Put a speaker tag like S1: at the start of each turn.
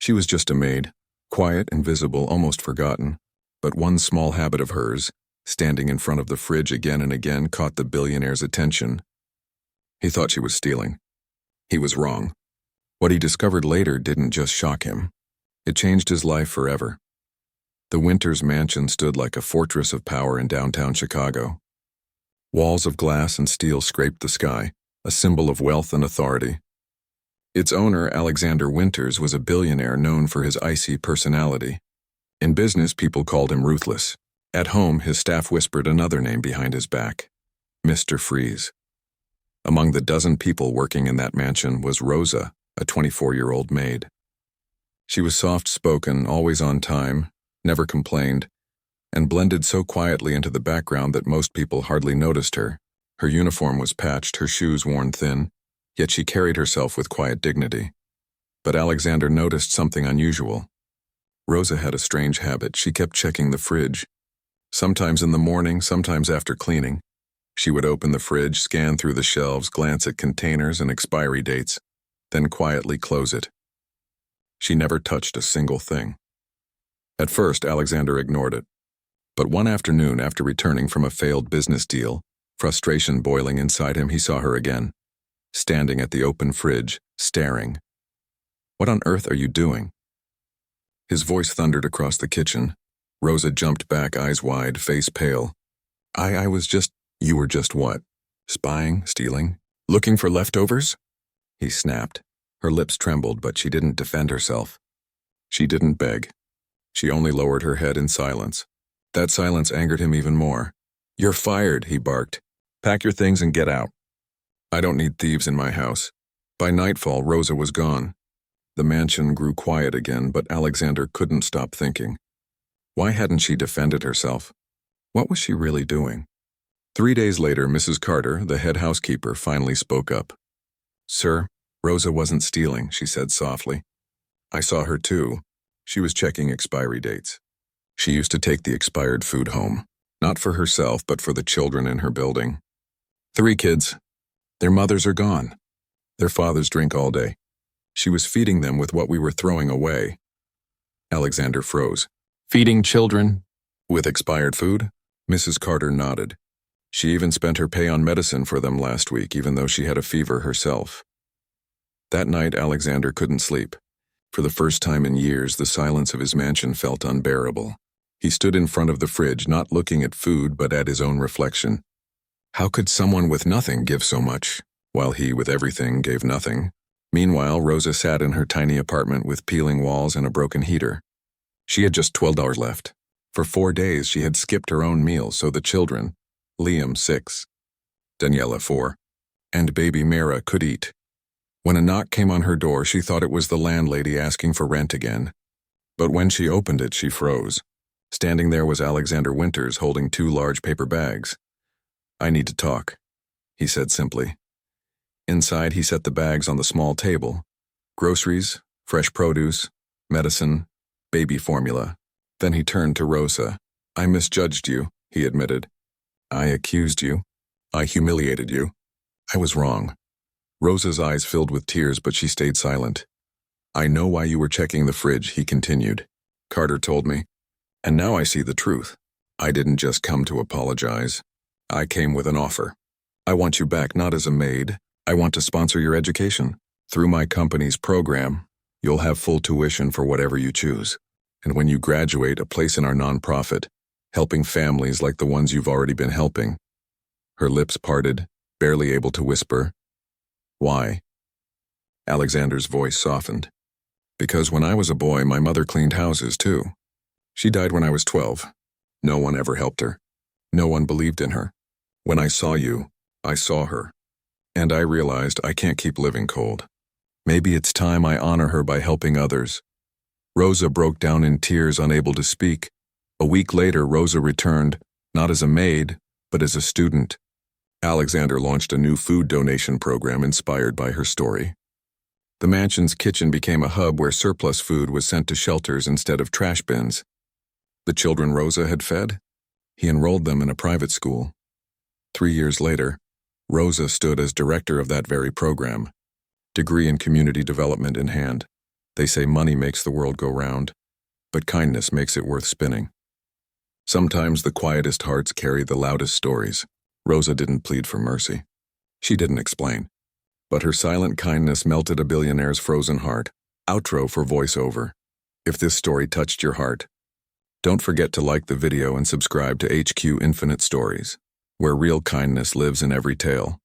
S1: She was just a maid, quiet, invisible, almost forgotten. But one small habit of hers, standing in front of the fridge again and again, caught the billionaire's attention. He thought she was stealing. He was wrong. What he discovered later didn't just shock him. It changed his life forever. The Winters mansion stood like a fortress of power in downtown Chicago. Walls of glass and steel scraped the sky, a symbol of wealth and authority. Its owner, Alexander Winters, was a billionaire known for his icy personality. In business, people called him ruthless. At home, his staff whispered another name behind his back: Mr. Freeze. Among the dozen people working in that mansion was Rosa, a 24-year-old maid. She was soft-spoken, always on time, never complained, and blended so quietly into the background that most people hardly noticed her. Her uniform was patched, her shoes worn thin, yet she carried herself with quiet dignity. But Alexander noticed something unusual. Rosa had a strange habit. She kept checking the fridge. Sometimes in the morning, sometimes after cleaning. She would open the fridge, scan through the shelves, glance at containers and expiry dates, then quietly close it. She never touched a single thing. At first, Alexander ignored it. But one afternoon, after returning from a failed business deal, frustration boiling inside him, he saw her again, standing at the open fridge, staring. "What on earth are you doing?" His voice thundered across the kitchen. Rosa jumped back, eyes wide, face pale. I was just... You were just what? Spying? Stealing? Looking for leftovers?" He snapped. Her lips trembled, but she didn't defend herself. She didn't beg. She only lowered her head in silence. That silence angered him even more. "You're fired," he barked. "Pack your things and get out." "I don't need thieves in my house." By nightfall, Rosa was gone. The mansion grew quiet again, but Alexander couldn't stop thinking. Why hadn't she defended herself? What was she really doing? 3 days later, Mrs. Carter, the head housekeeper, finally spoke up. "Sir, Rosa wasn't stealing," she said softly. "I saw her too. She was checking expiry dates. She used to take the expired food home, not for herself, but for the children in her building. 3 kids. Their mothers are gone. Their fathers drink all day. She was feeding them with what we were throwing away." Alexander froze. "Feeding children with expired food?" Mrs. Carter nodded. "She even spent her pay on medicine for them last week, even though she had a fever herself." That night, Alexander couldn't sleep. For the first time in years, the silence of his mansion felt unbearable. He stood in front of the fridge, not looking at food, but at his own reflection. How could someone with nothing give so much, while he, with everything, gave nothing? Meanwhile, Rosa sat in her tiny apartment with peeling walls and a broken heater. She had just $12 left. For 4 days, she had skipped her own meals, so the children, Liam, 6, Daniela, 4, and baby Mara, could eat. When a knock came on her door, she thought it was the landlady asking for rent again. But when she opened it, she froze. Standing there was Alexander Winters, holding 2 large paper bags. "I need to talk," he said simply. Inside, he set the bags on the small table. Groceries, fresh produce, medicine, baby formula. Then he turned to Rosa. "I misjudged you," he admitted. "I accused you. I humiliated you. I was wrong." Rosa's eyes filled with tears, but she stayed silent. "I know why you were checking the fridge," he continued. "Carter told me. And now I see the truth. I didn't just come to apologize. I came with an offer. I want you back not as a maid. I want to sponsor your education. Through my company's program, you'll have full tuition for whatever you choose. And when you graduate, a place in our nonprofit, helping families like the ones you've already been helping." Her lips parted, barely able to whisper. "Why?" Alexander's voice softened. "Because when I was a boy, my mother cleaned houses too. She died when I was 12. No one ever helped her. No one believed in her. When I saw you, I saw her. And I realized I can't keep living cold. Maybe it's time I honor her by helping others." Rosa broke down in tears, unable to speak. A week later, Rosa returned, not as a maid, but as a student. Alexander launched a new food donation program inspired by her story. The mansion's kitchen became a hub where surplus food was sent to shelters instead of trash bins. The children Rosa had fed? He enrolled them in a private school. 3 years later, Rosa stood as director of that very program, degree in community development in hand. They say money makes the world go round, but kindness makes it worth spinning. Sometimes the quietest hearts carry the loudest stories. Rosa didn't plead for mercy. She didn't explain. But her silent kindness melted a billionaire's frozen heart. Outro for voiceover. If this story touched your heart, don't forget to like the video and subscribe to HQ Infinite Stories, where real kindness lives in every tale.